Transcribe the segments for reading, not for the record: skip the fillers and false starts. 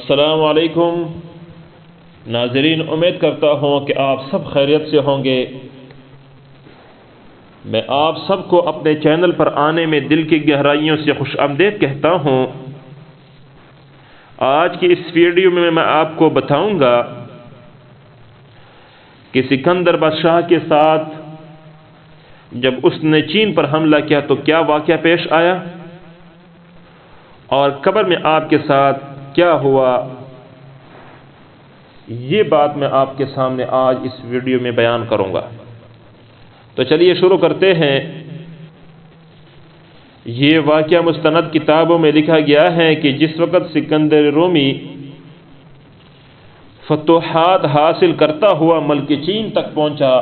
السلام علیکم ناظرین، امید کرتا ہوں کہ آپ سب خیریت سے ہوں گے۔ میں آپ سب کو اپنے چینل پر آنے میں دل کی گہرائیوں سے خوش آمدید کہتا ہوں۔ آج کی اس ویڈیو میں میں آپ کو بتاؤں گا کہ سکندر بادشاہ کے ساتھ جب اس نے چین پر حملہ کیا تو کیا واقعہ پیش آیا، اور قبر میں آپ کے ساتھ کیا ہوا۔ یہ بات میں آپ کے سامنے آج اس ویڈیو میں بیان کروں گا۔ تو چلیے شروع کرتے ہیں۔ یہ واقعہ مستند کتابوں میں لکھا گیا ہے کہ جس وقت سکندر رومی فتوحات حاصل کرتا ہوا ملک چین تک پہنچا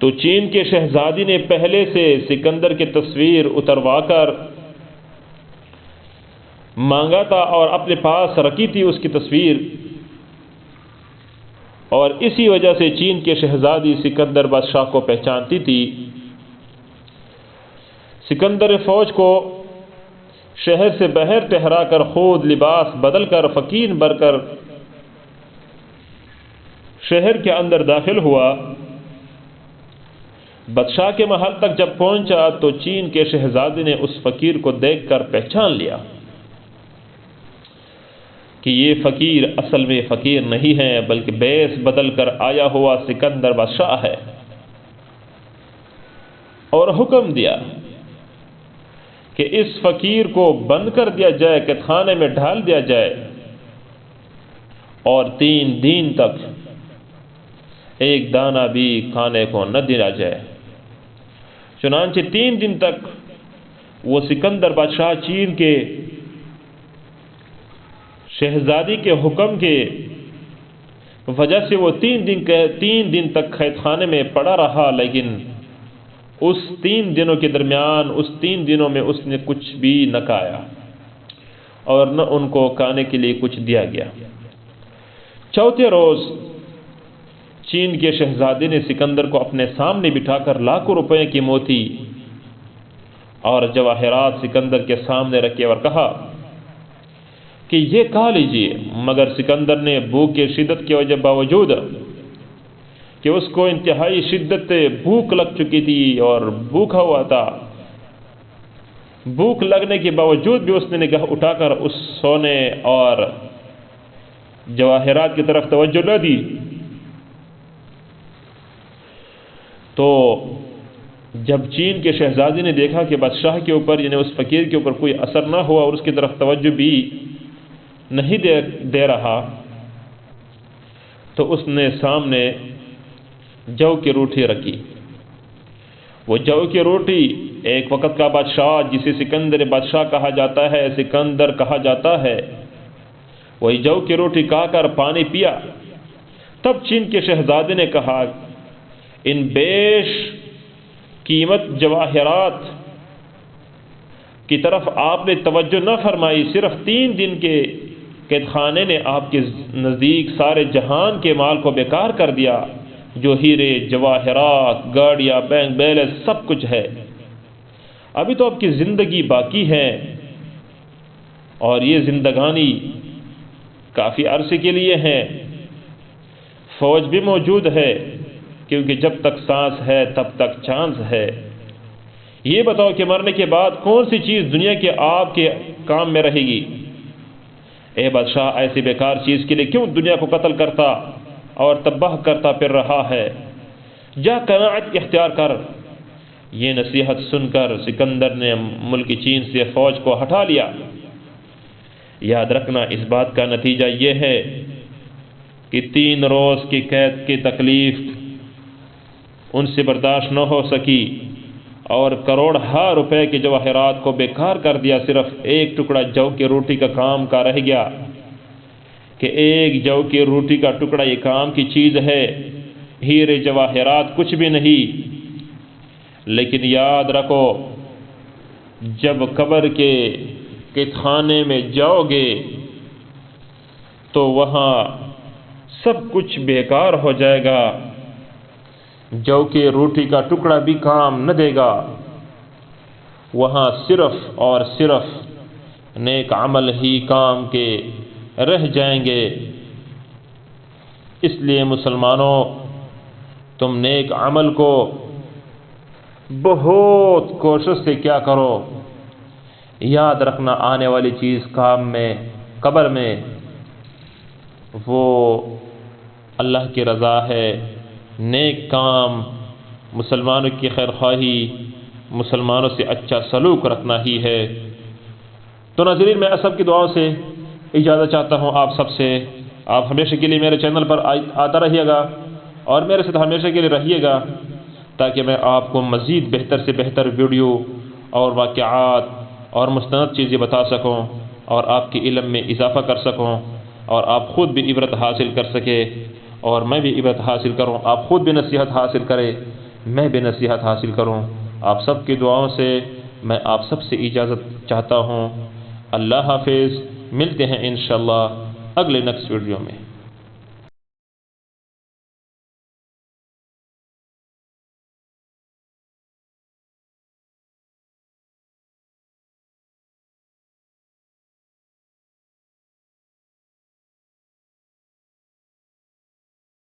تو چین کے شہزادی نے پہلے سے سکندر کی تصویر اتروا کر مانگا تھا اور اپنے پاس رکھی تھی اس کی تصویر، اور اسی وجہ سے چین کے شہزادی سکندر بادشاہ کو پہچانتی تھی۔ سکندر فوج کو شہر سے باہر ٹھہرا کر خود لباس بدل کر فقیر بن کر شہر کے اندر داخل ہوا۔ بادشاہ کے محل تک جب پہنچا تو چین کے شہزادی نے اس فقیر کو دیکھ کر پہچان لیا کہ یہ فقیر اصل میں فقیر نہیں ہے بلکہ بیس بدل کر آیا ہوا سکندر بادشاہ ہے، اور حکم دیا کہ اس فقیر کو بند کر دیا جائے، قید خانے میں ڈال دیا جائے، اور 3 دن تک ایک دانہ بھی کھانے کو نہ دیا جائے۔ چنانچہ 3 دن تک وہ سکندر بادشاہ چین کے شہزادی کے حکم کے وجہ سے وہ 3 دن تک قید خانے میں پڑا رہا، لیکن اس 3 دنوں کے درمیان اس 3 دنوں میں اس نے کچھ بھی نہ کھایا اور نہ ان کو کھانے کے لیے کچھ دیا گیا۔ چوتھے روز چین کے شہزادے نے سکندر کو اپنے سامنے بٹھا کر لاکھوں روپے کی موتی اور جواہرات سکندر کے سامنے رکھے اور کہا کہ یہ کھا لیجیے، مگر سکندر نے بھوک کی شدت کی وجہ باوجود کہ اس کو انتہائی شدت بھوک لگ چکی تھی اور بھوکا ہوا تھا، بھوک لگنے کے باوجود بھی اس نے نگاہ اٹھا کر اس سونے اور جواہرات کی طرف توجہ نہ دی۔ تو جب چین کے شہزادی نے دیکھا کہ بادشاہ کے اوپر یعنی اس فقیر کے اوپر کوئی اثر نہ ہوا اور اس کی طرف توجہ بھی نہیں دے رہا، تو اس نے سامنے جو کی روٹی رکھی۔ وہ جو کی روٹی ایک وقت کا بادشاہ جسے سکندر بادشاہ کہا جاتا ہے، سکندر کہا جاتا ہے، وہی جو کی روٹی کھا کر پانی پیا۔ تب چین کے شہزادے نے کہا، ان بیش قیمت جواہرات کی طرف آپ نے توجہ نہ فرمائی، صرف 3 دن کے قید خانے نے آپ کے نزدیک سارے جہان کے مال کو بیکار کر دیا، جو ہیرے جواہرات گاڑیاں بینک بیلنس سب کچھ ہے۔ ابھی تو آپ کی زندگی باقی ہے، اور یہ زندگانی کافی عرصے کے لیے ہے۔ فوج بھی موجود ہے، کیونکہ جب تک سانس ہے تب تک چانس ہے۔ یہ بتاؤ کہ مرنے کے بعد کون سی چیز دنیا کے آپ کے کام میں رہے گی؟ اے بادشاہ، ایسی بیکار چیز کے لیے کیوں دنیا کو قتل کرتا اور تباہ کرتا پھر رہا ہے؟ جا قناعت اختیار کر۔ یہ نصیحت سن کر سکندر نے ملک چین سے فوج کو ہٹا لیا۔ یاد رکھنا، اس بات کا نتیجہ یہ ہے کہ 3 روز کی قید کی تکلیف ان سے برداشت نہ ہو سکی اور کروڑہا روپے کے جواہرات کو بیکار کر دیا۔ صرف ایک ٹکڑا جو کی روٹی کا کام کا رہ گیا کہ ایک جو کی روٹی کا ٹکڑا یہ کام کی چیز ہے، ہیرے جواہرات کچھ بھی نہیں۔ لیکن یاد رکھو، جب قبر کے قید خانے میں جاؤ گے تو وہاں سب کچھ بیکار ہو جائے گا، جو کہ روٹی کا ٹکڑا بھی کام نہ دے گا۔ وہاں صرف اور صرف نیک عمل ہی کام کے رہ جائیں گے۔ اس لیے مسلمانوں، تم نیک عمل کو بہت کوشش سے کیا کرو، یاد رکھنا آنے والی چیز کام میں، قبر میں وہ اللہ کی رضا ہے، نیک کام، مسلمانوں کی خیر خواہی، مسلمانوں سے اچھا سلوک رکھنا ہی ہے۔ تو ناظرین، میں سب کی دعاؤں سے اجازت چاہتا ہوں آپ سب سے۔ آپ ہمیشہ کے لیے میرے چینل پر آتا رہیے گا اور میرے ساتھ ہمیشہ کے لیے رہیے گا، تاکہ میں آپ کو مزید بہتر سے بہتر ویڈیو اور واقعات اور مستند چیزیں بتا سکوں اور آپ کے علم میں اضافہ کر سکوں، اور آپ خود بھی عبرت حاصل کر سکے اور میں بھی عبرت حاصل کروں، آپ خود بھی نصیحت حاصل کرے، میں بھی نصیحت حاصل کروں۔ آپ سب کی دعاؤں سے میں آپ سب سے اجازت چاہتا ہوں۔ اللہ حافظ، ملتے ہیں انشاءاللہ اگلے نیکسٹ ویڈیو میں۔